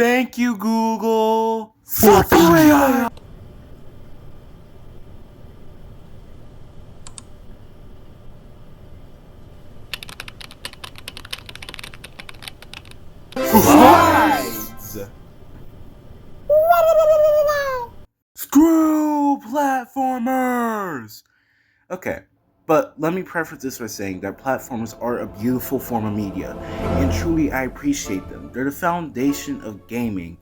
Thank you, Google. Fuck you, AI. Slides. Screw platformers. Okay, but let me preface this by saying that platformers are a beautiful form of media, and truly I appreciate them. They're the foundation of gaming.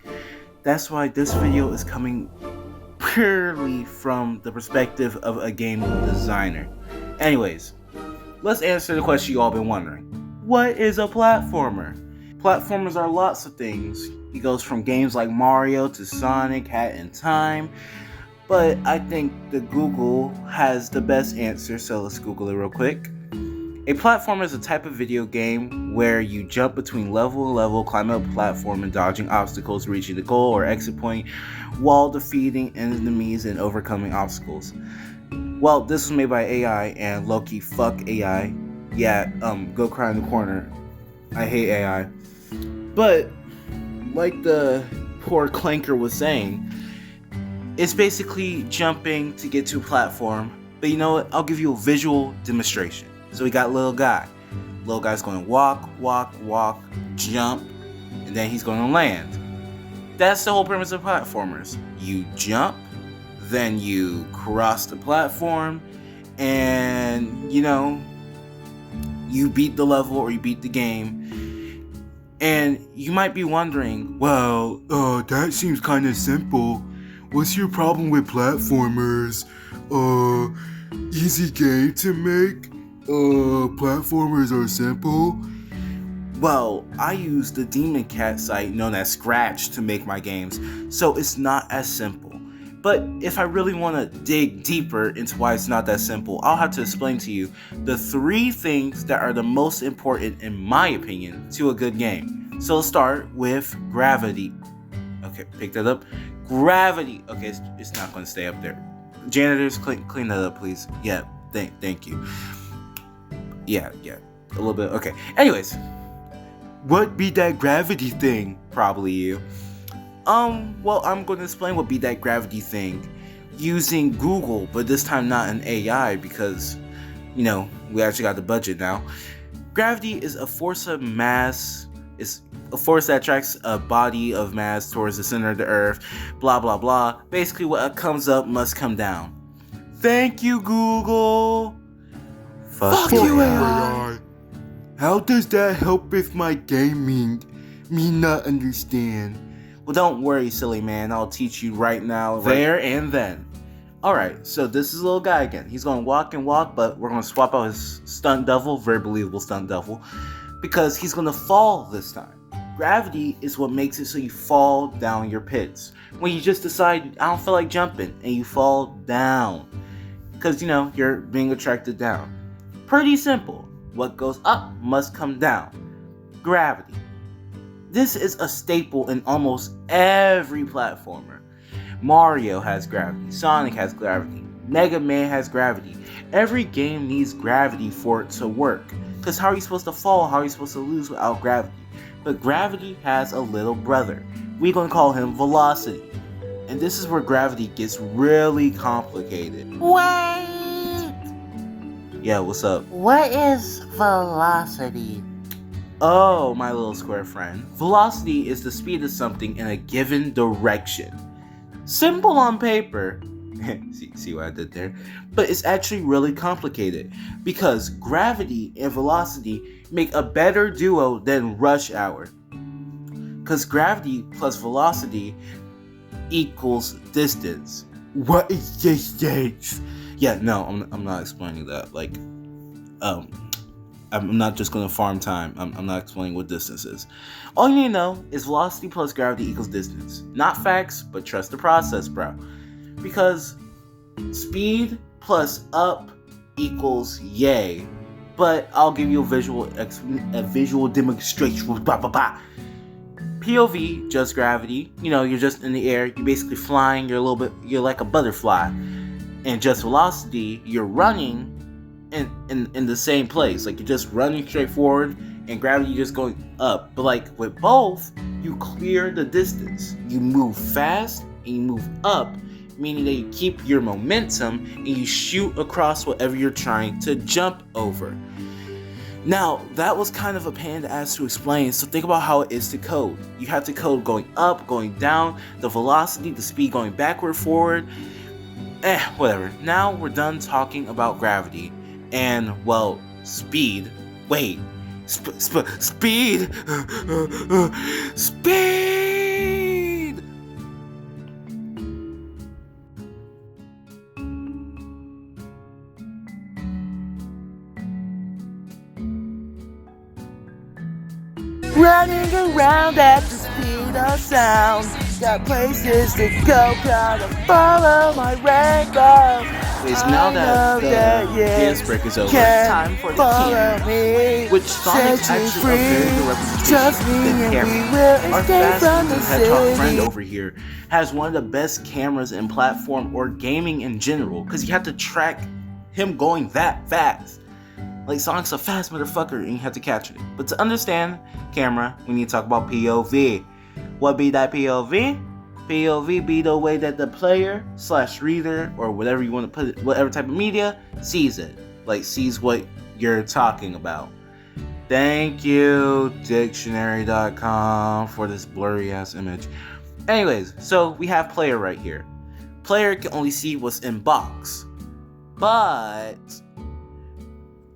That's why this video is coming purely from the perspective of a game designer. Anyways, let's answer the question you all been wondering. What is a platformer? Platformers are lots of things. It goes from games like Mario to Sonic, Hat in Time, but I think the Google has the best answer, so let's Google it real quick. A platformer is a type of video game where you jump between level and level, climbing up a platform and dodging obstacles, reaching the goal or exit point, while defeating enemies and overcoming obstacles. Well, this was made by AI, and Loki, fuck AI. Yeah, go cry in the corner. I hate AI. But, like the poor Clanker was saying, it's basically jumping to get to a platform. But you know what? I'll give you a visual demonstration. So we got little guy. Little guy's going to walk, jump, and then he's going to land. That's the whole premise of platformers. You jump, then you cross the platform, and you beat the level or you beat the game. And you might be wondering, well, that seems kind of simple. What's your problem with platformers? Easy game to make? Platformers are simple? Well, I use the Demon Cat site known as Scratch to make my games, so it's not as simple. But if I really want to dig deeper into why it's not that simple, I'll have to explain to you the 3 things that are the most important, in my opinion, to a good game. So let's start with gravity. Okay, pick that up. Gravity. Okay, it's not going to stay up there. Janitors, clean that up, please. Yeah, thank you. Yeah, a little bit. Okay. Anyways, what be that gravity thing? Probably you. Well, I'm going to explain what be that gravity thing using Google, but this time not an AI because, we actually got the budget now. Gravity is a force of mass. It's a force that attracts a body of mass towards the center of the earth, blah, blah, blah. Basically, what comes up must come down. Thank you, Google. Fuck you, AI. How does that help with my gaming? Me not understand. Well, don't worry, silly man. I'll teach you right now, there and then. Alright, so this is a little guy again. He's going to walk, but we're going to swap out his stunt devil, very believable stunt devil, because he's going to fall this time. Gravity is what makes it so you fall down your pits. When you just decide, I don't feel like jumping, and you fall down. Because, you're being attracted down. Pretty simple. What goes up must come down. Gravity. This is a staple in almost every platformer. Mario has gravity, Sonic has gravity, Mega Man has gravity. Every game needs gravity for it to work. Because how are you supposed to fall? How are you supposed to lose without gravity? But gravity has a little brother. We're going to call him velocity. And this is where gravity gets really complicated. Wait! Yeah, what's up? What is velocity? Oh, my little square friend. Velocity is the speed of something in a given direction. Simple on paper. see what I did there? But it's actually really complicated because gravity and velocity make a better duo than Rush Hour. Because gravity plus velocity equals distance. What is distance? Yeah, no, I'm not explaining that. I'm not just going to farm time. I'm not explaining what distance is. All you need to know is velocity plus gravity equals distance. Not facts, but trust the process, bro. Because speed plus up equals yay. But I'll give you a visual demonstration. POV, just gravity. You're just in the air. You're basically flying. You're like a butterfly. And just velocity, you're running in the same place. Like, you're just running straight forward and gravity just going up. But like with both, you clear the distance. You move fast and you move up, meaning that you keep your momentum and you shoot across whatever you're trying to jump over. Now, that was kind of a pain in the ass to explain, so think about how it is to code. You have to code going up, going down, the velocity, the speed going backward, forward. Whatever. Now we're done talking about gravity and, well, speed. Wait. Speed! Speed! Running around at the speed of sound. Got places to go, gotta follow my rainbow. It's now that the dance break is over, it's time for the team, which Sonic actually a very good representation of the camera. Our fast Hedgehog friend over here has one of the best cameras in platform or gaming in general, because you have to track him going that fast. Like, Sonic's a fast motherfucker and you have to capture it. But to understand camera, we need to talk about POV. What be that POV? POV be the way that the player / reader or whatever you want to put it, whatever type of media, sees it. Like, sees what you're talking about. Thank you, dictionary.com, for this blurry ass image. Anyways, so we have player right here. Player can only see what's in box. But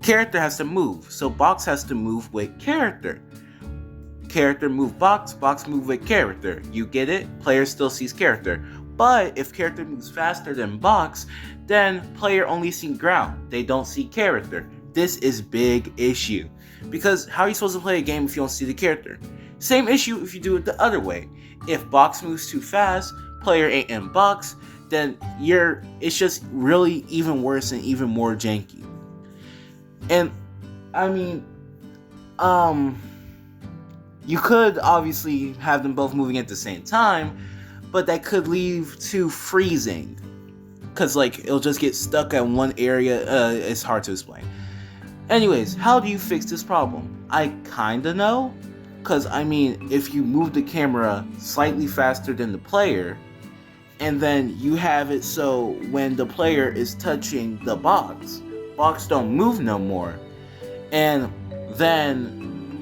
character has to move. So box has to move with character. Character move box, box move with character. You get it? Player still sees character. But if character moves faster than box, then player only sees ground. They don't see character. This is big issue. Because how are you supposed to play a game if you don't see the character? Same issue if you do it the other way. If box moves too fast, player ain't in box, then it's just really even worse and even more janky. And I mean, you could obviously have them both moving at the same time, but that could lead to freezing. Cause like it'll just get stuck at one area. It's hard to explain. Anyways, how do you fix this problem? I kinda know. Cause I mean, if you move the camera slightly faster than the player, and then you have it so when the player is touching the box don't move no more. And then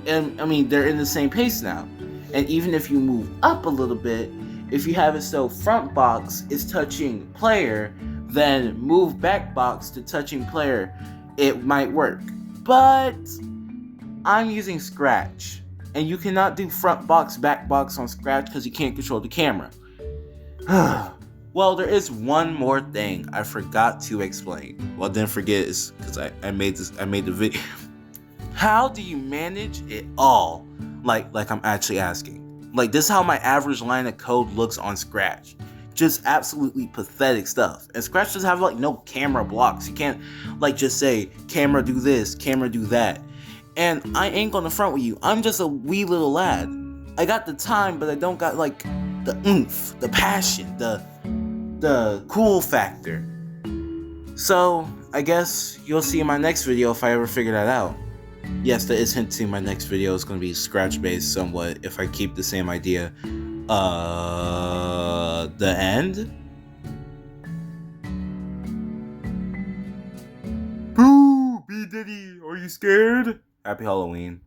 I mean, they're in the same pace now. And even if you move up a little bit, if you have it so front box is touching player, then move back box to touching player, it might work. But I'm using Scratch, and you cannot do front box, back box on Scratch because you can't control the camera. Well, there is one more thing I forgot to explain. Well, didn't forget is because I made the video. How do you manage it all? Like I'm actually asking. Like, this is how my average line of code looks on Scratch. Just absolutely pathetic stuff. And Scratch doesn't have like no camera blocks. You can't like just say camera do this, camera do that. And I ain't gonna front with you. I'm just a wee little lad. I got the time, but I don't got like the oomph, the passion, the cool factor. So I guess you'll see in my next video if I ever figure that out. Yes, that is hinting my next video is going to be Scratch based somewhat if I keep the same idea. The end? Boo! B Diddy, are you scared? Happy Halloween.